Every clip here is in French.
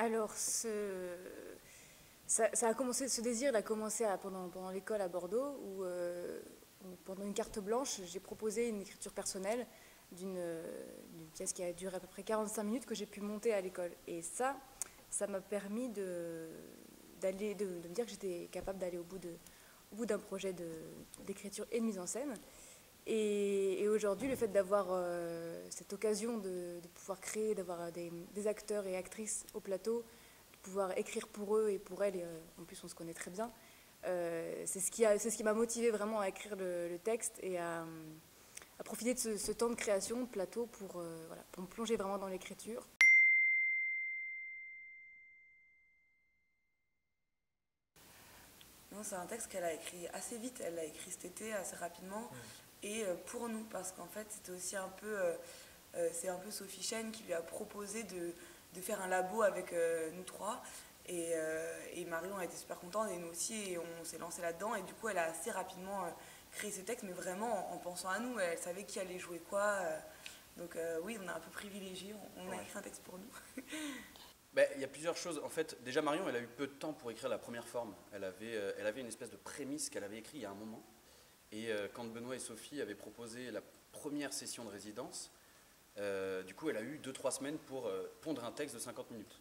Alors, ça a commencé, ce désir il a commencé pendant l'école à Bordeaux, où pendant une carte blanche, j'ai proposé une écriture personnelle d'une pièce qui a duré à peu près 45 minutes que j'ai pu monter à l'école. Et ça m'a permis de me dire que j'étais capable d'aller au bout d'un projet d'écriture et de mise en scène. Et aujourd'hui, le fait d'avoir cette occasion de pouvoir créer, d'avoir des acteurs et actrices au plateau, de pouvoir écrire pour eux et pour elles, et en plus on se connaît très bien, c'est ce qui m'a motivé vraiment à écrire le texte et à profiter de ce temps de création, de plateau, voilà, pour me plonger vraiment dans l'écriture. Non, c'est un texte qu'elle a écrit assez vite, elle l'a écrit cet été assez rapidement et pour nous parce qu'en fait c'était aussi un peu c'est un peu Sophie Chêne qui lui a proposé de faire un labo avec nous trois et Marion a été super contente et nous aussi et on s'est lancé là-dedans et du coup elle a assez rapidement créé ce texte mais vraiment en pensant à nous, elle savait qui allait jouer quoi donc oui on est un peu privilégiés, on a écrit un texte pour nous. Ben, il y a plusieurs choses. En fait, déjà Marion, elle a eu peu de temps pour écrire la première forme. Elle avait une espèce de prémisse qu'elle avait écrite il y a un moment. Et quand Benoît et Sophie avaient proposé la première session de résidence, du coup, elle a eu 2-3 semaines pour pondre un texte de 50 minutes.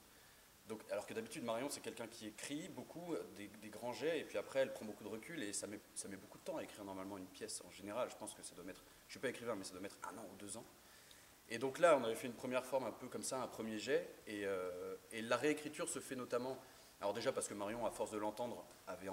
Donc, alors que d'habitude, Marion, c'est quelqu'un qui écrit beaucoup, des grands jets, et puis après, elle prend beaucoup de recul, et ça met beaucoup de temps à écrire normalement une pièce. En général, je pense que ça doit mettre, je ne suis pas écrivain, mais ça doit mettre 1 an ou 2 ans. Et donc là, on avait fait une première forme un peu comme ça, un premier jet, et la réécriture se fait notamment, alors déjà parce que Marion, à force de l'entendre, avait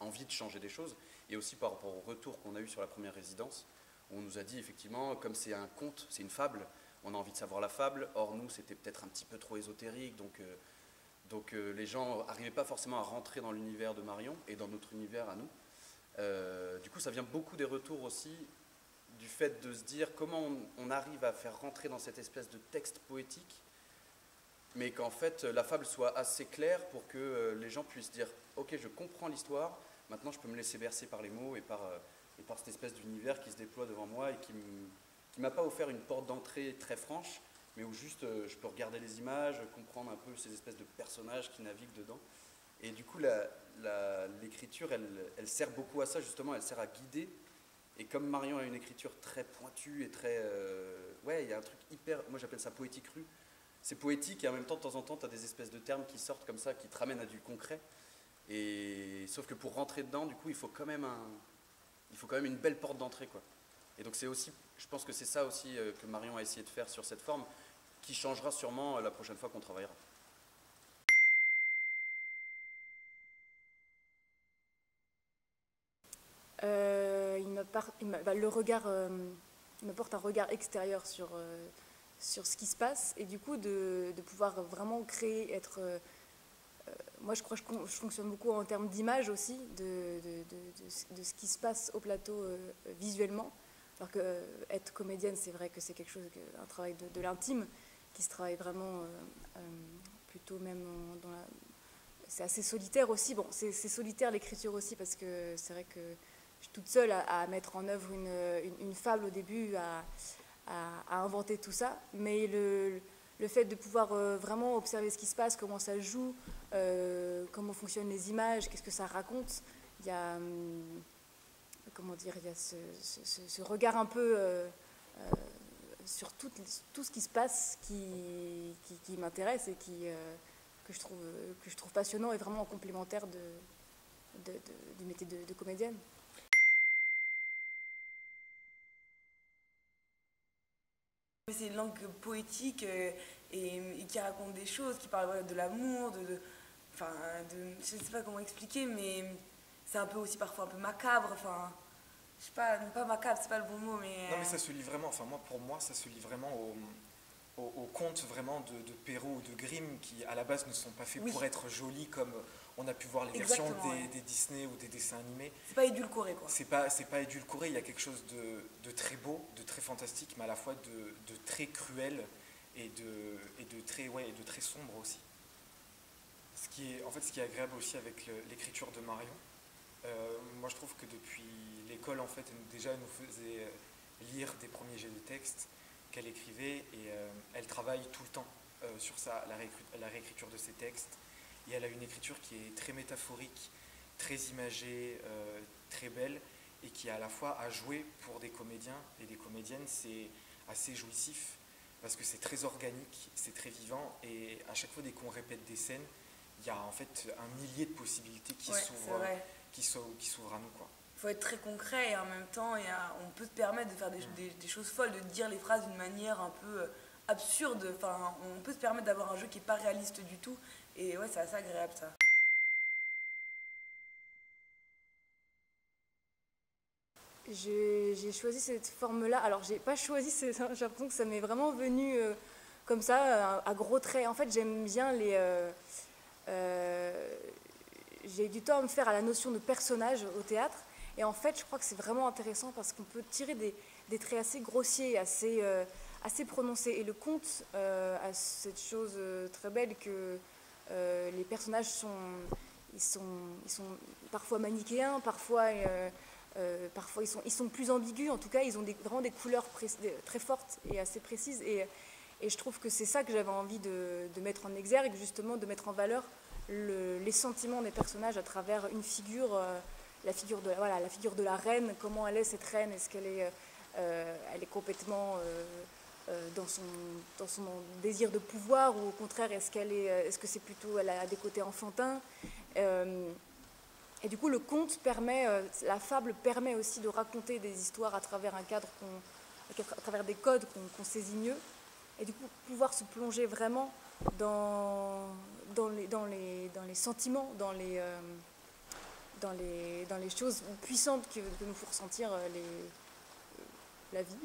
envie de changer des choses, et aussi par rapport au retour qu'on a eu sur la première résidence, où on nous a dit effectivement, comme c'est un conte, c'est une fable, on a envie de savoir la fable, or nous, c'était peut-être un petit peu trop ésotérique, donc les gens n'arrivaient pas forcément à rentrer dans l'univers de Marion, et dans notre univers à nous. Du coup, ça vient beaucoup des retours aussi, du fait de se dire comment on arrive à faire rentrer dans cette espèce de texte poétique, mais qu'en fait la fable soit assez claire pour que les gens puissent dire ok, je comprends l'histoire, maintenant je peux me laisser bercer par les mots et par cette espèce d'univers qui se déploie devant moi et qui ne m'a pas offert une porte d'entrée très franche, mais où juste je peux regarder les images, comprendre un peu ces espèces de personnages qui naviguent dedans. Et du coup l'écriture elle sert beaucoup à ça justement, elle sert à guider. Et comme Marion a une écriture très pointue et très... ouais, il y a un truc hyper... Moi j'appelle ça poétique crue. C'est poétique et en même temps, de temps en temps, tu as des espèces de termes qui sortent comme ça, qui te ramènent à du concret. Et sauf que pour rentrer dedans, du coup, il faut quand même une belle porte d'entrée, quoi. Et donc c'est aussi... Je pense que c'est ça aussi que Marion a essayé de faire sur cette forme, qui changera sûrement la prochaine fois qu'on travaillera. Le regard, il m'apporte un regard extérieur sur ce qui se passe et du coup de pouvoir vraiment créer, moi je crois que je fonctionne beaucoup en termes d'image aussi, de ce qui se passe au plateau visuellement. Alors que être comédienne, c'est vrai que c'est quelque chose, un travail de l'intime qui se travaille vraiment plutôt même dans la... C'est assez solitaire aussi. Bon, c'est solitaire l'écriture aussi parce que c'est vrai que je suis toute seule à mettre en œuvre une fable au début, à inventer tout ça. Mais le fait de pouvoir vraiment observer ce qui se passe, comment ça joue, comment fonctionnent les images, qu'est-ce que ça raconte, il y a, comment dire, il y a ce regard un peu sur tout ce qui se passe qui m'intéresse et que je trouve passionnant et vraiment complémentaire du métier de comédienne. C'est une langue poétique et qui raconte des choses, qui parle voilà, de l'amour, enfin, je sais pas comment expliquer, mais c'est un peu aussi parfois un peu macabre, enfin, je sais pas, non pas macabre, c'est pas le bon mot, mais... Non mais ça se lit vraiment, enfin moi pour moi ça se lit vraiment aux contes vraiment de Perrault ou de Grimm qui à la base ne sont pas faits Oui. pour être jolis comme on a pu voir les versions des Disney ou des dessins animés. C'est pas édulcoré quoi. C'est pas édulcoré, il y a quelque chose de très beau, de très fantastique, mais à la fois de très cruel et de très sombre aussi. Ce qui est agréable aussi avec l'écriture de Marion, moi je trouve que depuis l'école en fait, déjà elle nous faisait lire des premiers jets de texte qu'elle écrivait et elle travaille tout le temps. sur la réécriture de ses textes. Et elle a une écriture qui est très métaphorique, très imagée, très belle, et qui à la fois à jouer pour des comédiens et des comédiennes, c'est assez jouissif, parce que c'est très organique, c'est très vivant, et à chaque fois dès qu'on répète des scènes, il y a en fait un millier de possibilités qui s'ouvrent à nous, quoi. Il faut être très concret et en même temps, on peut se permettre de faire des choses folles, de dire les phrases d'une manière un peu absurde. Enfin, on peut se permettre d'avoir un jeu qui n'est pas réaliste du tout. Et ouais, c'est assez agréable ça. J'ai choisi cette forme-là. Alors, j'ai pas choisi, j'ai l'impression que ça m'est vraiment venu comme ça, à gros traits. En fait, j'aime bien les. J'ai eu du temps à me faire à la notion de personnage au théâtre. Et en fait, je crois que c'est vraiment intéressant parce qu'on peut tirer des traits assez grossiers, assez prononcés. Et le conte a cette chose très belle que les personnages sont parfois manichéens, parfois ils sont plus ambigus. En tout cas, ils ont vraiment des couleurs très fortes et assez précises. Et je trouve que c'est ça que j'avais envie de mettre en exergue, justement, de mettre en valeur les sentiments des personnages à travers une figure. La figure de la reine, comment elle est cette reine, est-ce qu'elle est, elle est complètement dans son désir de pouvoir, ou au contraire est-ce que c'est plutôt, elle a des côtés enfantins, et du coup le conte permet, la fable permet aussi de raconter des histoires à travers un cadre, à travers des codes qu'on saisit mieux, et du coup pouvoir se plonger vraiment dans les sentiments, dans les choses puissantes que nous font ressentir la vie.